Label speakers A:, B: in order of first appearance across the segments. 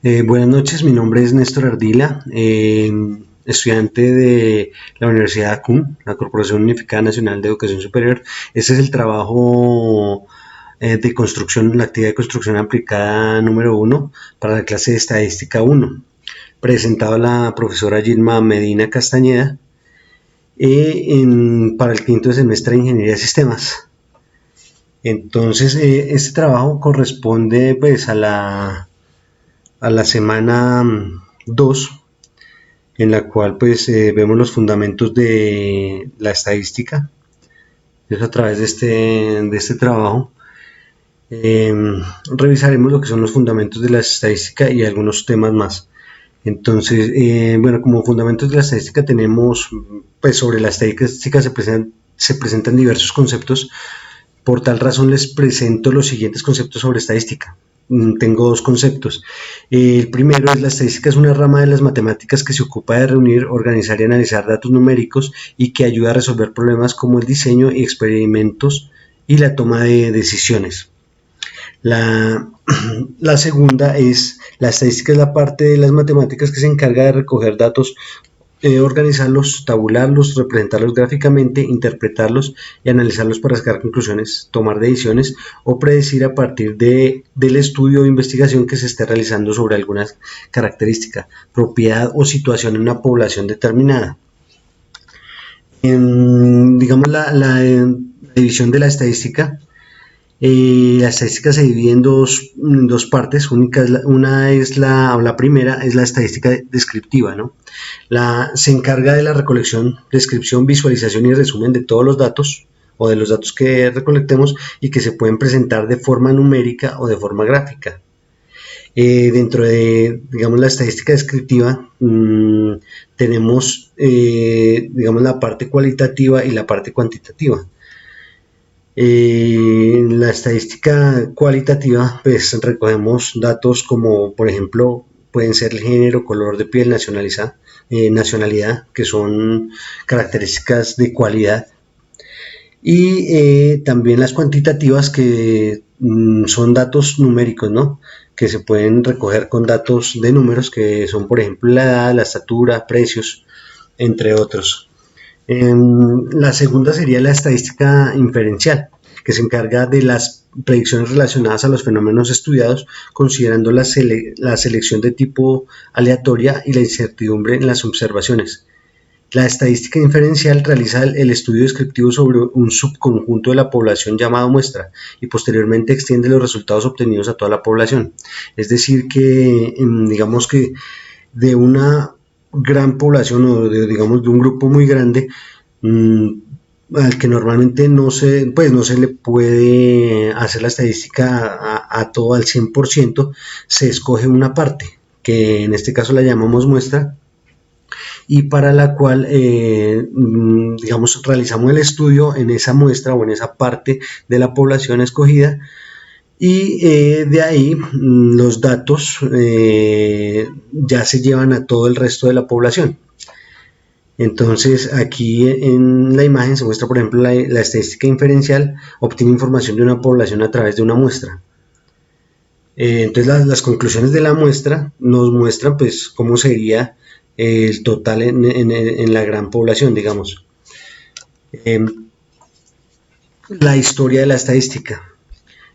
A: Buenas noches, mi nombre es Néstor Ardila, estudiante de la Universidad CUN, la Corporación Unificada Nacional de Educación Superior. Este es el trabajo de construcción, la actividad de construcción aplicada número 1 para la clase de Estadística 1, presentado a la profesora Gilma Medina Castañeda para el quinto semestre de Ingeniería de Sistemas. Entonces, este trabajo corresponde pues a la semana 2, en la cual pues vemos los fundamentos de la estadística. Es a través de este trabajo revisaremos lo que son los fundamentos de la estadística y algunos temas más. Entonces, bueno, como fundamentos de la estadística tenemos, pues sobre la estadística se presentan diversos conceptos. Por tal razón les presento los siguientes conceptos sobre estadística. Tengo dos conceptos. El primero es: la estadística es una rama de las matemáticas que se ocupa de reunir, organizar y analizar datos numéricos y que ayuda a resolver problemas como el diseño y experimentos y la toma de decisiones. La segunda es: la estadística es la parte de las matemáticas que se encarga de recoger datos, organizarlos, tabularlos, representarlos gráficamente, interpretarlos y analizarlos para sacar conclusiones, tomar decisiones o predecir a partir del estudio o investigación que se esté realizando sobre alguna característica, propiedad o situación en una población determinada. Digamos la división de la estadística. La estadística se divide en dos partes. Una es la primera, es la estadística descriptiva, ¿no? Se encarga de la recolección, descripción, visualización y resumen de todos los datos o de los datos que recolectemos y que se pueden presentar de forma numérica o de forma gráfica. Dentro de, digamos, la estadística descriptiva tenemos, digamos, la parte cualitativa y la parte cuantitativa. En la estadística cualitativa, pues recogemos datos como, por ejemplo, pueden ser el género, color de piel, nacionalidad, que son características de cualidad. Y también las cuantitativas, que son datos numéricos, ¿no? Que se pueden recoger con datos de números, que son, por ejemplo, la edad, la estatura, precios, entre otros. La segunda sería la estadística inferencial, que se encarga de las predicciones relacionadas a los fenómenos estudiados, considerando la selección de tipo aleatoria y la incertidumbre en las observaciones. La estadística inferencial realiza el estudio descriptivo sobre un subconjunto de la población llamado muestra y posteriormente extiende los resultados obtenidos a toda la población. Es decir que, digamos que de una gran población o digamos de un grupo muy grande, al que normalmente no se le puede hacer la estadística a todo al 100%, se escoge una parte, que en este caso la llamamos muestra, y para la cual, digamos, realizamos el estudio en esa muestra o en esa parte de la población escogida, y de ahí los datos ya se llevan a todo el resto de la población. Entonces aquí en la imagen se muestra, por ejemplo, la estadística inferencial obtiene información de una población a través de una muestra. Entonces las conclusiones de la muestra nos muestran pues cómo sería el total en la gran población, digamos. La historia de la estadística.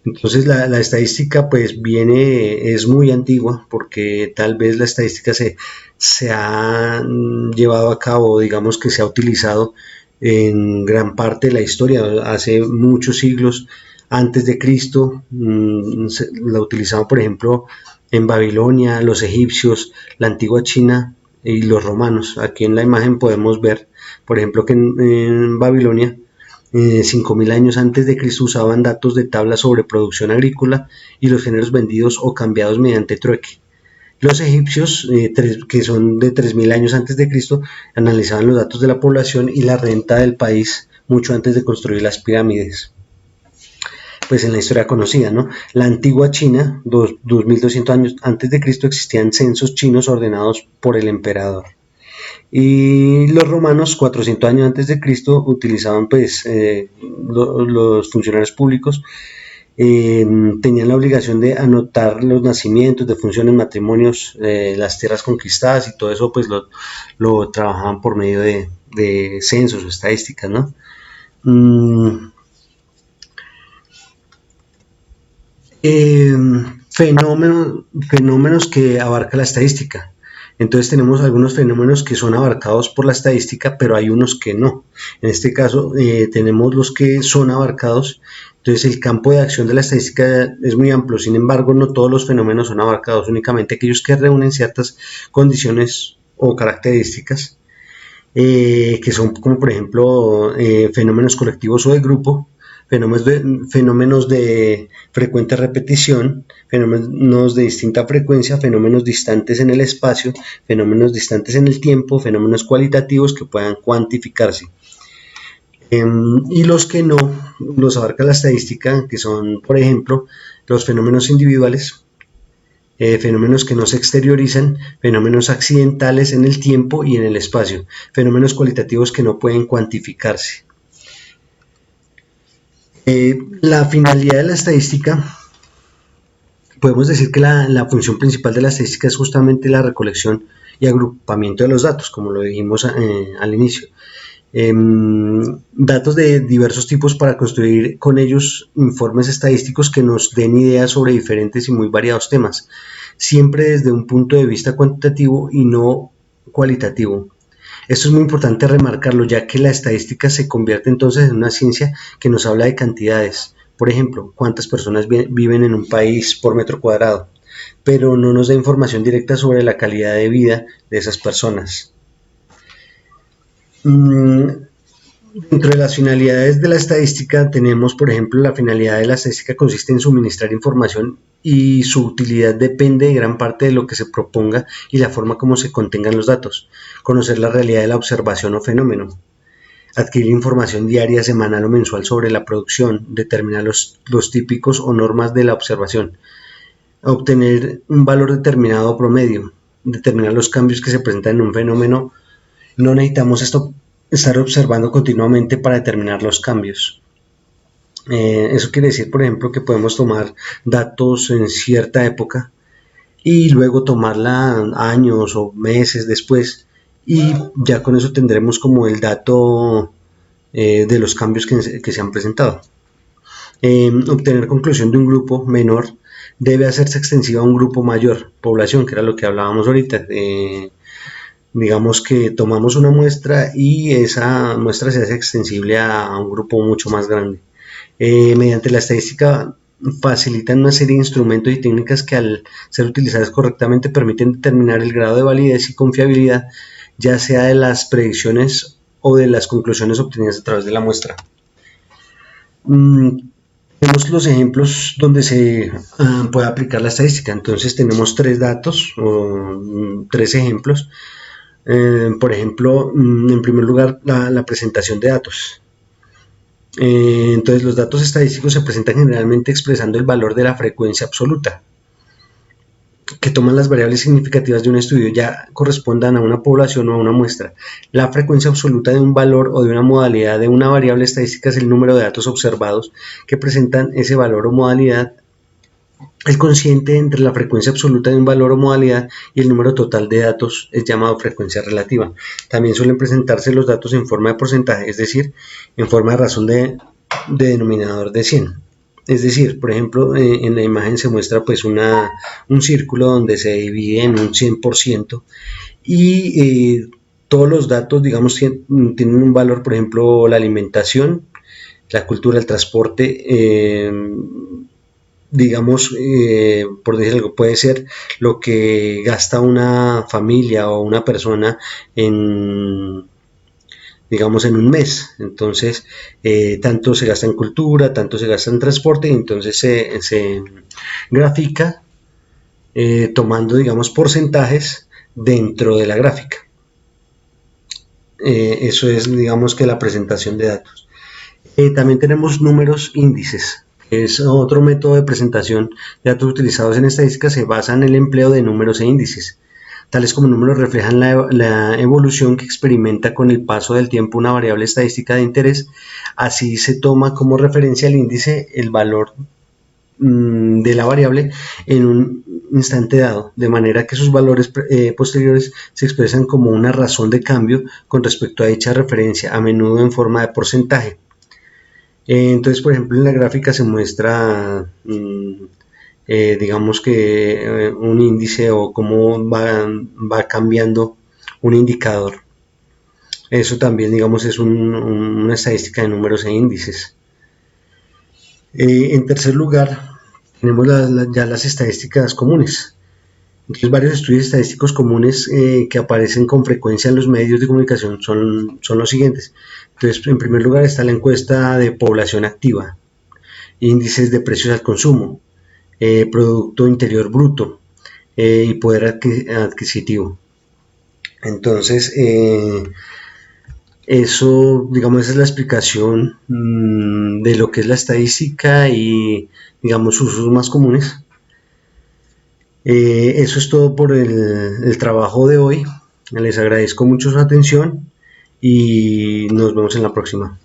A: Entonces la estadística pues es muy antigua, porque tal vez la estadística se ha llevado a cabo, digamos que se ha utilizado en gran parte de la historia, hace muchos siglos antes de Cristo. La utilizaban, por ejemplo, en Babilonia, los egipcios, la antigua China y los romanos. Aquí en la imagen podemos ver, por ejemplo, que en Babilonia, 5.000 años antes de Cristo, usaban datos de tablas sobre producción agrícola y los géneros vendidos o cambiados mediante trueque. Los egipcios, que son de 3.000 años antes de Cristo, analizaban los datos de la población y la renta del país mucho antes de construir las pirámides. Pues en la historia conocida, ¿no? La antigua China, 2.200 años antes de Cristo, existían censos chinos ordenados por el emperador. Y los romanos, 400 años antes de Cristo, utilizaban pues los funcionarios públicos tenían la obligación de anotar los nacimientos, defunciones, matrimonios, las tierras conquistadas, y todo eso pues lo trabajaban por medio de censos o estadísticas, ¿no? Mm, eh, fenómenos que abarca la estadística. Entonces tenemos algunos fenómenos que son abarcados por la estadística, pero hay unos que no. En este caso tenemos los que son abarcados. Entonces el campo de acción de la estadística es muy amplio. Sin embargo, no todos los fenómenos son abarcados, únicamente aquellos que reúnen ciertas condiciones o características, que son como por ejemplo fenómenos colectivos o de grupo, fenómenos de frecuente repetición, fenómenos de distinta frecuencia, fenómenos distantes en el espacio, fenómenos distantes en el tiempo, fenómenos cualitativos que puedan cuantificarse. Y los que no los abarca la estadística, que son, por ejemplo, los fenómenos individuales, fenómenos que no se exteriorizan, fenómenos accidentales en el tiempo y en el espacio, fenómenos cualitativos que no pueden cuantificarse. La finalidad de la estadística, podemos decir que la función principal de la estadística es justamente la recolección y agrupamiento de los datos, como lo dijimos al inicio. Datos de diversos tipos para construir con ellos informes estadísticos que nos den ideas sobre diferentes y muy variados temas, siempre desde un punto de vista cuantitativo y no cualitativo. Esto es muy importante remarcarlo, ya que la estadística se convierte entonces en una ciencia que nos habla de cantidades. Por ejemplo, cuántas personas viven en un país por metro cuadrado, pero no nos da información directa sobre la calidad de vida de esas personas. Dentro de las finalidades de la estadística tenemos, por ejemplo, la finalidad de la estadística consiste en suministrar información, y su utilidad depende de gran parte de lo que se proponga y la forma como se contengan los datos. Conocer la realidad de la observación o fenómeno, adquirir información diaria, semanal o mensual sobre la producción, determinar los típicos o normas de la observación, obtener un valor determinado promedio, determinar los cambios que se presentan en un fenómeno. No necesitamos estar observando continuamente para determinar los cambios. Eso quiere decir, por ejemplo, que podemos tomar datos en cierta época y luego tomarla años o meses después, y ya con eso tendremos como el dato de los cambios que se han presentado. Obtener conclusión de un grupo menor debe hacerse extensiva a un grupo mayor, población, que era lo que hablábamos ahorita. Digamos que tomamos una muestra y esa muestra se hace extensible a un grupo mucho más grande. Mediante la estadística facilitan una serie de instrumentos y técnicas que, al ser utilizadas correctamente, permiten determinar el grado de validez y confiabilidad, ya sea de las predicciones o de las conclusiones obtenidas a través de la muestra. Tenemos los ejemplos donde se puede aplicar la estadística. Entonces tenemos tres datos o tres ejemplos. Por ejemplo, en primer lugar, la presentación de datos. Entonces los datos estadísticos se presentan generalmente expresando el valor de la frecuencia absoluta, que toman las variables significativas de un estudio, ya correspondan a una población o a una muestra. La frecuencia absoluta de un valor o de una modalidad de una variable estadística es el número de datos observados que presentan ese valor o modalidad. El cociente entre la frecuencia absoluta de un valor o modalidad y el número total de datos es llamado frecuencia relativa. También suelen presentarse los datos en forma de porcentaje, es decir, en forma de razón de denominador de 100. Es decir, por ejemplo, en la imagen se muestra pues un círculo donde se divide en un 100%, y todos los datos, digamos, tienen un valor. Por ejemplo, la alimentación, la cultura, el transporte, digamos, por decir algo, puede ser lo que gasta una familia o una persona digamos, en un mes. Entonces, tanto se gasta en cultura, tanto se gasta en transporte, y entonces se grafica tomando, digamos, porcentajes dentro de la gráfica. Eso es, digamos, que la presentación de datos. También tenemos números índices. Es otro método de presentación de datos utilizados en estadística. Se basa en el empleo de números e índices. Tales como números reflejan la evolución que experimenta con el paso del tiempo una variable estadística de interés. Así se toma como referencia el índice el valor de la variable en un instante dado, de manera que sus valores posteriores se expresan como una razón de cambio con respecto a dicha referencia, a menudo en forma de porcentaje. Entonces, por ejemplo, en la gráfica se muestra, digamos que un índice o cómo va cambiando un indicador. Eso también, digamos, es una estadística de números e índices. En tercer lugar, tenemos ya las estadísticas comunes. Entonces, varios estudios estadísticos comunes que aparecen con frecuencia en los medios de comunicación son los siguientes. Entonces, en primer lugar está la encuesta de población activa, índices de precios al consumo, Producto Interior Bruto y poder adquisitivo. Entonces, eso, digamos, esa es la explicación de lo que es la estadística y, digamos, sus usos más comunes. Eso es todo por el trabajo de hoy. Les agradezco mucho su atención y nos vemos en la próxima.